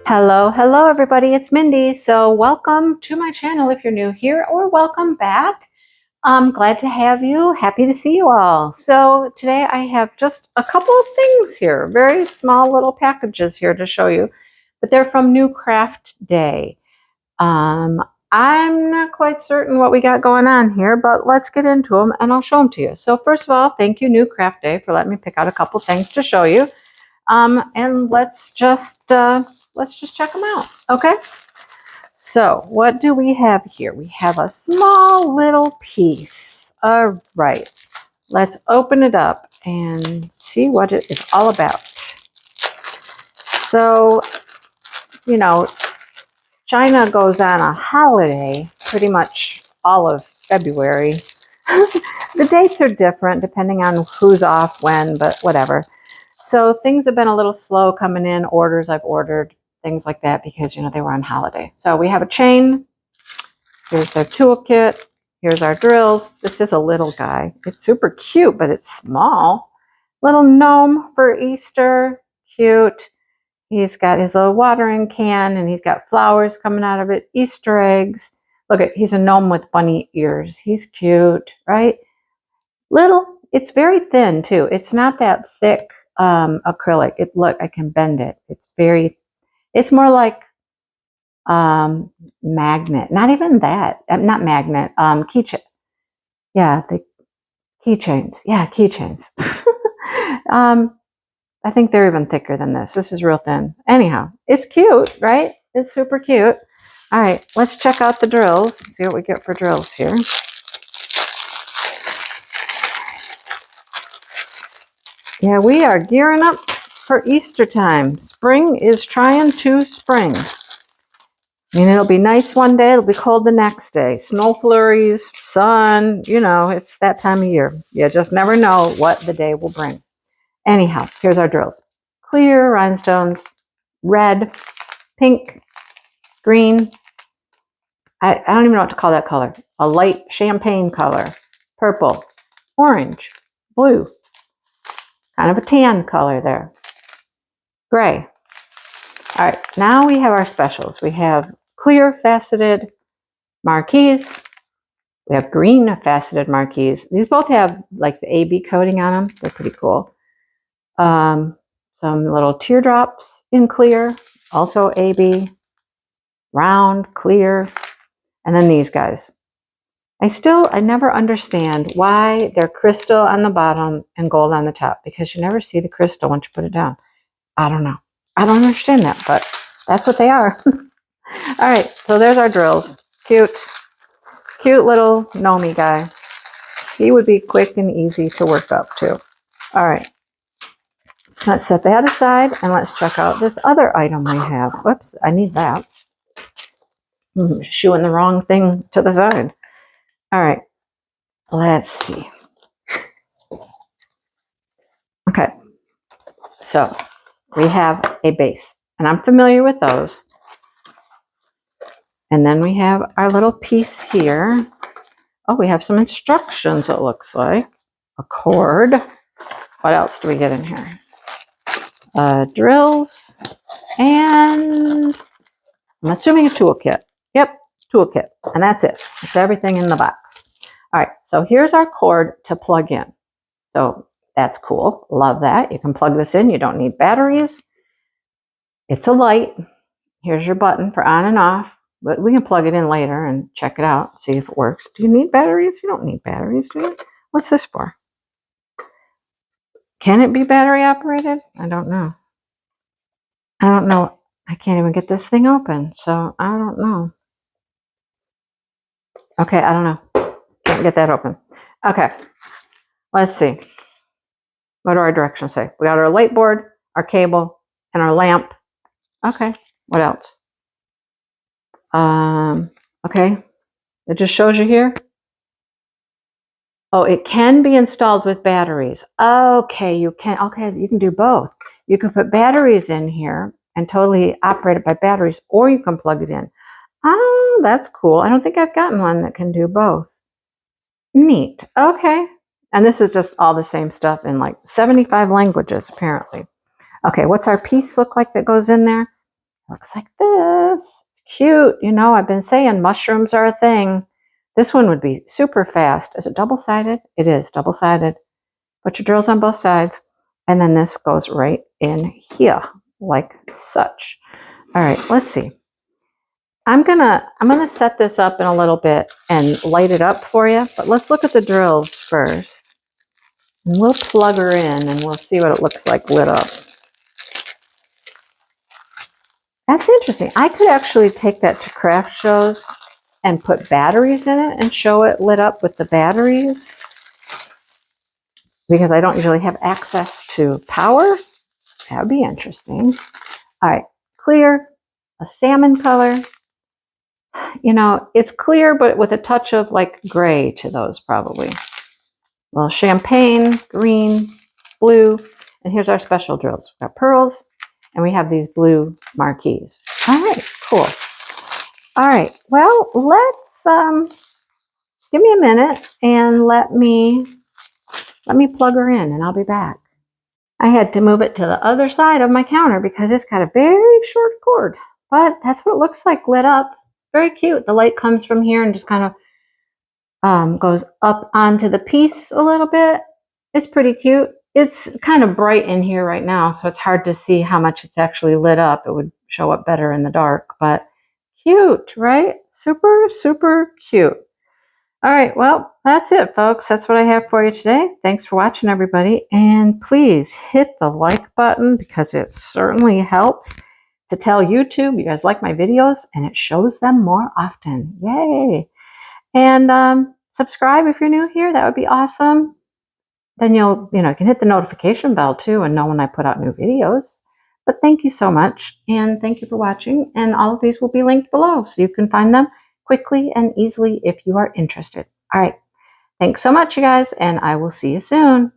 Hello everybody, it's Mindy. So welcome to my channel if you're new here, or welcome back. I'm glad to have you. Happy to see you all. So today I have just a couple of things here, very small little packages here to show you, but they're from NewCraftDay. I'm not quite certain what we got going on here, but let's get into them and I'll show them to you. So first of all, thank you NewCraftDay for letting me pick out a couple things to show you. And let's just check them out. Okay. So what do we have here? We have a small little piece. All right. Let's open it up and see what it is all about. So, you know, China goes on a holiday pretty much all of February. The dates are different depending on who's off when, but whatever. So things have been a little slow coming in, orders I've ordered, things like that, because, you know, they were on holiday. So we have a chain. Here's their toolkit. Here's our drills. This is a little guy. It's super cute, but it's small. Little gnome for Easter. Cute. He's got his little watering can, and he's got flowers coming out of it. Easter eggs. Look at, he's a gnome with bunny ears. He's cute, right? Little. It's very thin, too. It's not that thick acrylic. Look, I can bend it. It's more like magnet. Not even that. Not magnet. Keychain. Yeah, the keychains. Yeah, keychains. I think they're even thicker than this. This is real thin. Anyhow, it's cute, right? It's super cute. All right, let's check out the drills. See what we get for drills here. Yeah, we are gearing up for Easter time. Spring is trying to spring. I mean, it'll be nice one day, it'll be cold the next day. Snow flurries, sun, you know, it's that time of year. You just never know what the day will bring. Anyhow, here's our drills. Clear, rhinestones, red, pink, green. I don't even know what to call that color. A light champagne color, purple, orange, blue. Kind of a tan color there. Gray. All right, now we have our specials. We have clear faceted marquees. We have green faceted marquees. These both have like the AB coating on them. They're pretty cool. Some little teardrops in clear, also AB. Round, clear. And then these guys. I never understand why they're crystal on the bottom and gold on the top, because you never see the crystal once you put it down. I don't know. I don't understand that, but that's what they are. All right, so there's our drills. Cute little gnomey guy. He would be quick and easy to work up too. All right, let's set that aside and let's check out this other item we have. Whoops, I need that. I'm shooing the wrong thing to the side. All right, let's see. Okay, so we have a base, and I'm familiar with those. And then we have our little piece here. Oh, we have some instructions, it looks like. A cord. What else do we get in here? Drills. And I'm assuming a toolkit. Yep, toolkit. And that's it. That's everything in the box. All right, so here's our cord to plug in. So that's cool. Love that. You can plug this in. You don't need batteries. It's a light. Here's your button for on and off. But we can plug it in later and check it out, see if it works. Do you need batteries? You don't need batteries, do you? What's this for? Can it be battery operated? I don't know. I can't even get this thing open, so I don't know. Okay, I don't know. Can't get that open. Okay, let's see. What do our directions say? We got our light board, our cable, and our lamp. Okay, what else? Okay, it just shows you here. Oh, it can be installed with batteries. Okay, you can do both. You can put batteries in here and totally operate it by batteries, or you can plug it in. Oh, that's cool. I don't think I've gotten one that can do both. Neat. Okay. And this is just all the same stuff in like 75 languages, apparently. Okay, what's our piece look like that goes in there? Looks like this. It's cute. You know, I've been saying mushrooms are a thing. This one would be super fast. Is it double-sided? It is double-sided. Put your drills on both sides. And then this goes right in here, like such. All right, let's see. I'm gonna set this up in a little bit and light it up for you, but let's look at the drills first. And we'll plug her in and we'll see what it looks like lit up. That's interesting. I could actually take that to craft shows and put batteries in it and show it lit up with the batteries, because I don't usually have access to power. That would be interesting. All right, clear, a salmon color. You know, it's clear, but with a touch of like gray to those probably. Well, champagne, green, blue, and here's our special drills. We've got pearls, and we have these blue marquees. All right, cool. All right, well, let's give me a minute and let me plug her in, and I'll be back. I had to move it to the other side of my counter because it's got a very short cord, but that's what it looks like lit up. Very cute. The light comes from here and just kind of goes up onto the piece a little bit. It's pretty cute. It's kind of bright in here right now, so it's hard to see how much it's actually lit up. It would show up better in the dark, but cute, right? Super, super cute. All right, well, that's it, folks. That's what I have for you today. Thanks for watching, everybody. And please hit the like button because it certainly helps to tell YouTube you guys like my videos, and it shows them more often. Yay! And subscribe if you're new here. That would be awesome. Then you can hit the notification bell too and know when I put out new videos. But thank you so much, and thank you for watching. And all of these will be linked below, so you can find them quickly and easily if you are interested. All right. Thanks so much, you guys, and I will see you soon.